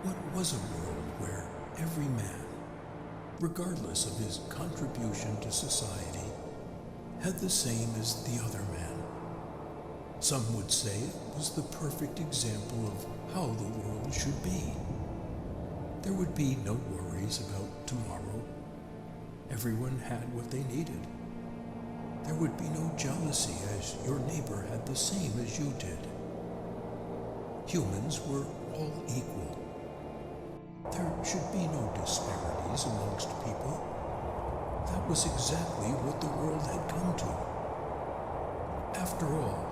What was a world where every man, regardless of his contribution to society, had the same as the other man? Some would say it was the perfect example of how the world should be. There would be no worries about tomorrow. Everyone had what they needed. There would be no jealousy as your neighbor had the same as you did. Humans were all equal. There should be no disparities amongst people. That was exactly what the world had come to. After all,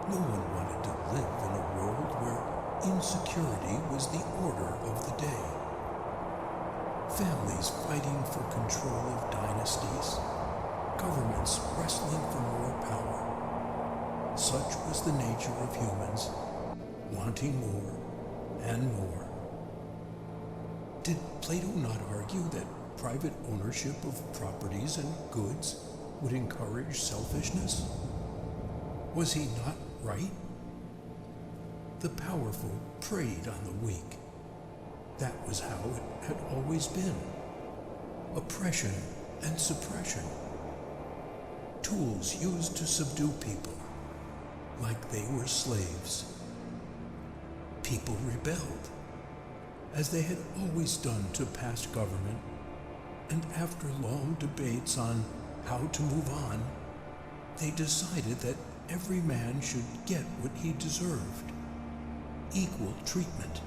no one wanted to live in a world where insecurity was the order of the day. Families fighting for control of dynasties, governments wrestling for more power. Such was the nature of humans, wanting more and more. Did Plato not argue that private ownership of properties and goods would encourage selfishness? Was he not right? The powerful preyed on the weak. That was how it had always been. Oppression and suppression. Tools used to subdue people, like they were slaves. People rebelled, as they had always done to past government, and after long debates on how to move on, they decided that every man should get what he deserved. Equal treatment.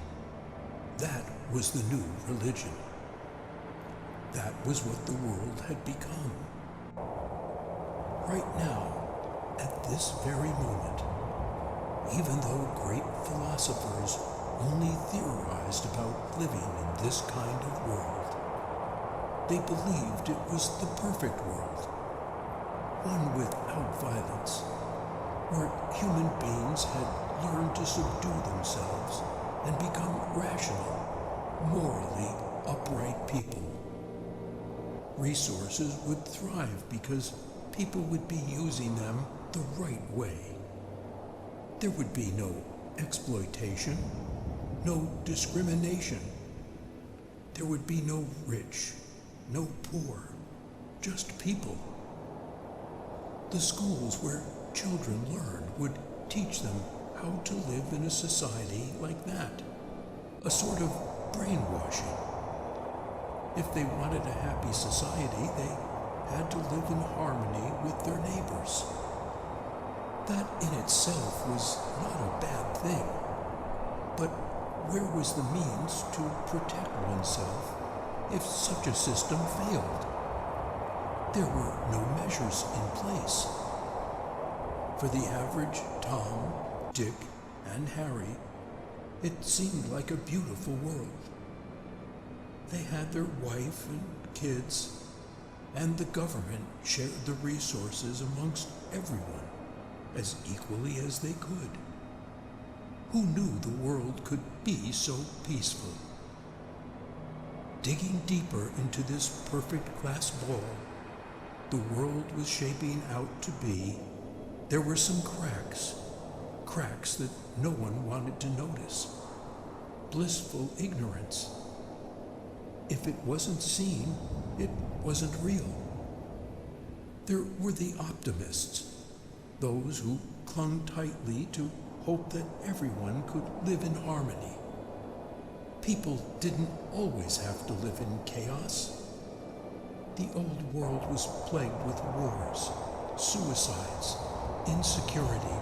That was the new religion. That was what the world had become. Right now, at this very moment, even though great philosophers only theorized about living in this kind of world, they believed it was the perfect world, one without violence, where human beings had learned to subdue themselves and become rational, morally upright people. Resources would thrive because people would be using them the right way. There would be no exploitation, no discrimination. There would be no rich, no poor, just people. The schools where children learn would teach them how to live in a society like that, a sort of brainwashing. If they wanted a happy society, they had to live in harmony with their neighbors. That in itself was not a bad thing, but where was the means to protect oneself if such a system failed? There were no measures in place. For the average Tom, Dick, and Harry, it seemed like a beautiful world. They had their wife and kids, and the government shared the resources amongst everyone as equally as they could. Who knew the world could be so peaceful? Digging deeper into this perfect glass ball the world was shaping out to be, there were some cracks that no one wanted to notice. Blissful ignorance. If it wasn't seen, it wasn't real. There were the optimists, those who clung tightly to hope that everyone could live in harmony. People didn't always have to live in chaos. The old world was plagued with wars, suicides, insecurity,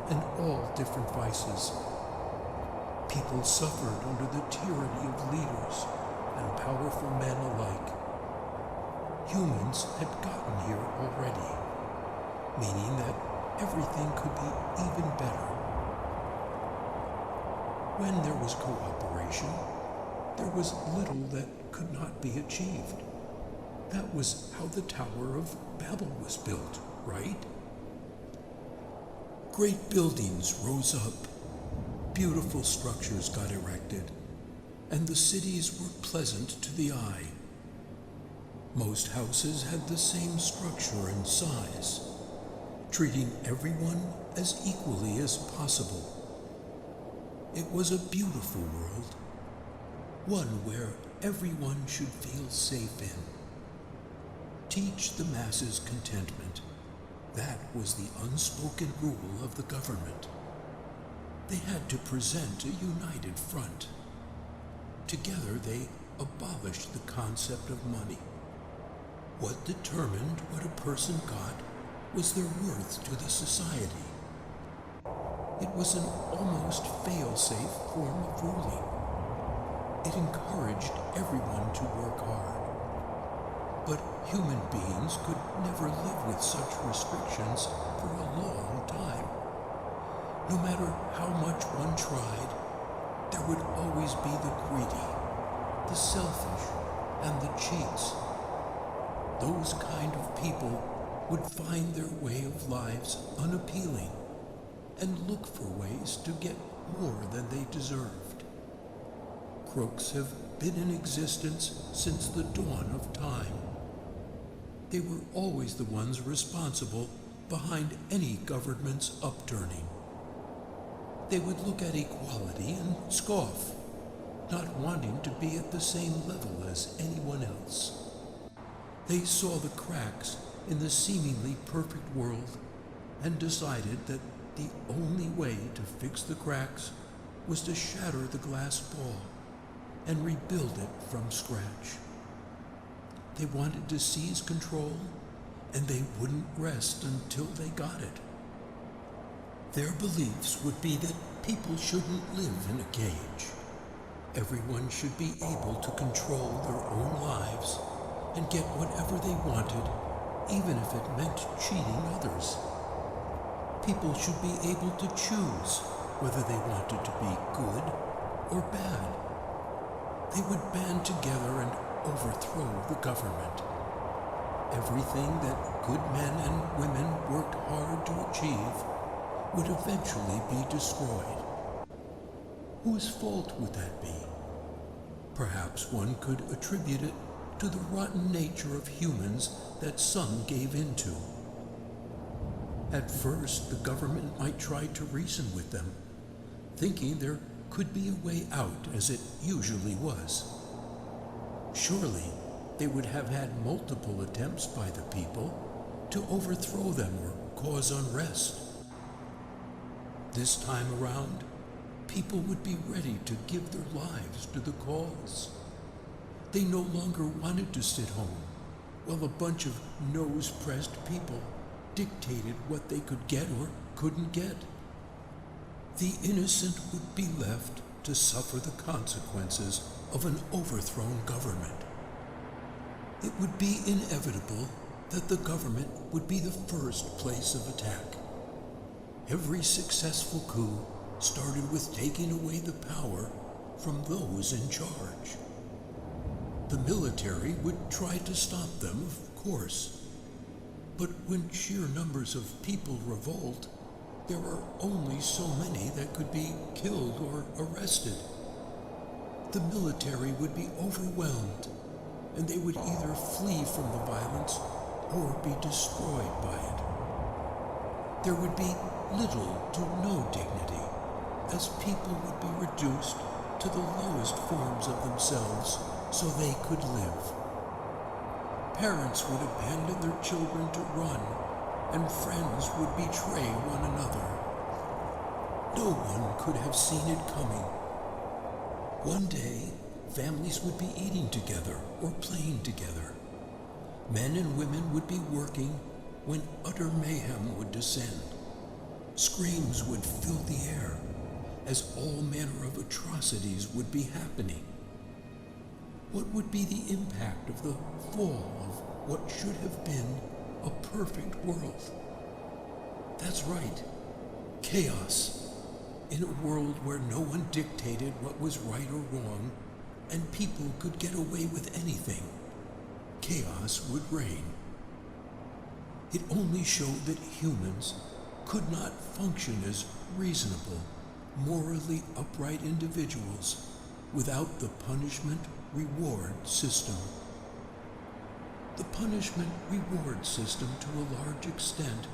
and all different vices. People suffered under the tyranny of leaders and powerful men alike. Humans had gotten here already, meaning that everything could be even better. When there was cooperation, there was little that could not be achieved. That was how the Tower of Babel was built, right? Great buildings rose up, beautiful structures got erected, and the cities were pleasant to the eye. Most houses had the same structure and size, treating everyone as equally as possible. It was a beautiful world, one where everyone should feel safe in. Teach the masses contentment. That was the unspoken rule of the government. They had to present a united front. Together they abolished the concept of money. What determined what a person got was their worth to the society. It was an almost fail-safe form of ruling. It encouraged everyone to work hard. But human beings could never live with such restrictions for a long time. No matter how much one tried, there would always be the greedy, the selfish, and the cheats. Those kind of people would find their way of lives unappealing and look for ways to get more than they deserved. Crooks have been in existence since the dawn of time. They were always the ones responsible behind any government's upturning. They would look at equality and scoff, not wanting to be at the same level as anyone else. They saw the cracks in the seemingly perfect world and decided that the only way to fix the cracks was to shatter the glass ball and rebuild it from scratch. They wanted to seize control, and they wouldn't rest until they got it. Their beliefs would be that people shouldn't live in a cage. Everyone should be able to control their own lives and get whatever they wanted, even if it meant cheating others. People should be able to choose whether they wanted to be good or bad. They would band together and overthrow the government. Everything that good men and women worked hard to achieve would eventually be destroyed. Whose fault would that be? Perhaps one could attribute it to the rotten nature of humans that some gave into. At first, the government might try to reason with them, thinking there could be a way out, as it usually was. Surely, they would have had multiple attempts by the people to overthrow them or cause unrest. This time around, people would be ready to give their lives to the cause. They no longer wanted to sit home while a bunch of nose-pressed people dictated what they could get or couldn't get. The innocent would be left to suffer the consequences of an overthrown government. It would be inevitable that the government would be the first place of attack. Every successful coup started with taking away the power from those in charge. The military would try to stop them, of course. But when sheer numbers of people revolt, there are only so many that could be killed or arrested. The military would be overwhelmed, and they would either flee from the violence or be destroyed by it. There would be little to no dignity, as people would be reduced to the lowest forms of themselves so they could live. Parents would abandon their children to run, and friends would betray one another. No one could have seen it coming. One day, families would be eating together or playing together. Men and women would be working when utter mayhem would descend. Screams would fill the air as all manner of atrocities would be happening. What would be the impact of the fall of what should have been a perfect world? That's right, chaos. In a world where no one dictated what was right or wrong, and people could get away with anything, chaos would reign. It only showed that humans could not function as reasonable, morally upright individuals without the punishment-reward system. The punishment-reward system, to a large extent,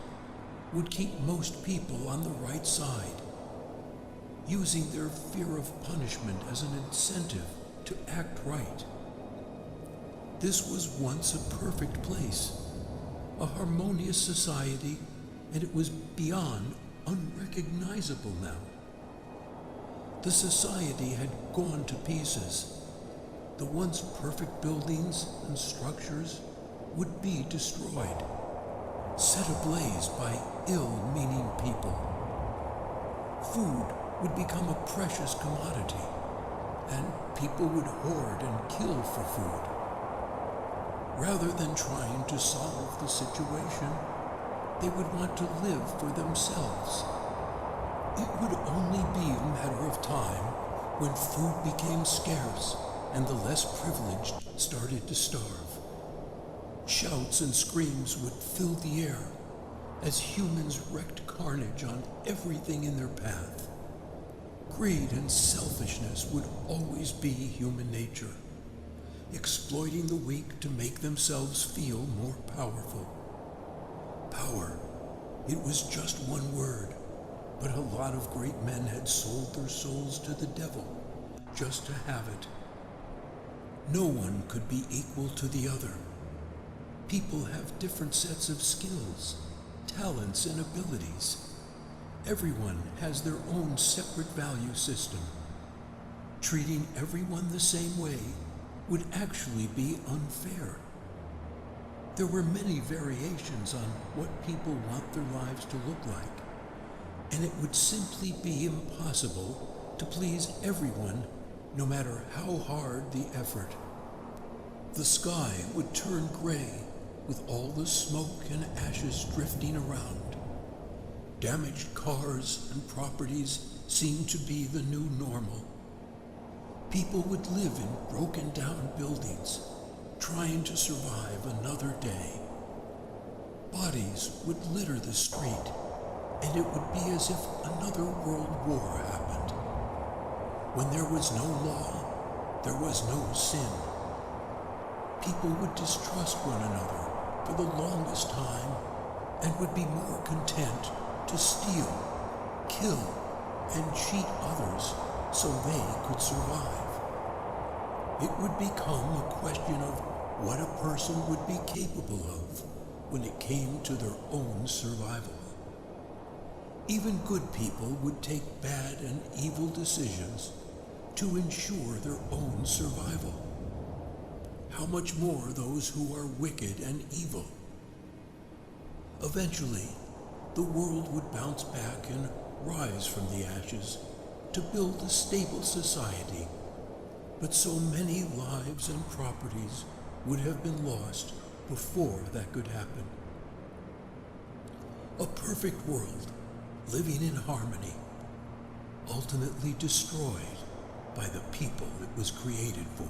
would keep most people on the right side, using their fear of punishment as an incentive to act right. This was once a perfect place, a harmonious society, and it was beyond unrecognizable now. The society had gone to pieces. The once perfect buildings and structures would be destroyed, set ablaze by ill-meaning people. Food would become a precious commodity, and people would hoard and kill for food. Rather than trying to solve the situation, they would want to live for themselves. It would only be a matter of time when food became scarce and the less privileged started to starve. Shouts and screams would fill the air as humans wreaked carnage on everything in their path. Greed and selfishness would always be human nature, exploiting the weak to make themselves feel more powerful. Power, it was just one word, but a lot of great men had sold their souls to the devil just to have it. No one could be equal to the other. People have different sets of skills, talents, and abilities. Everyone has their own separate value system. Treating everyone the same way would actually be unfair. There were many variations on what people want their lives to look like, and it would simply be impossible to please everyone, no matter how hard the effort. The sky would turn gray with all the smoke and ashes drifting around. Damaged cars and properties seemed to be the new normal. People would live in broken down buildings, trying to survive another day. Bodies would litter the street, and it would be as if another world war happened. When there was no law, there was no sin. People would distrust one another for the longest time and would be more content to steal, kill, and cheat others so they could survive. It would become a question of what a person would be capable of when it came to their own survival. Even good people would take bad and evil decisions to ensure their own survival. How much more those who are wicked and evil? Eventually, the world would bounce back and rise from the ashes to build a stable society, but so many lives and properties would have been lost before that could happen. A perfect world, living in harmony, ultimately destroyed by the people it was created for.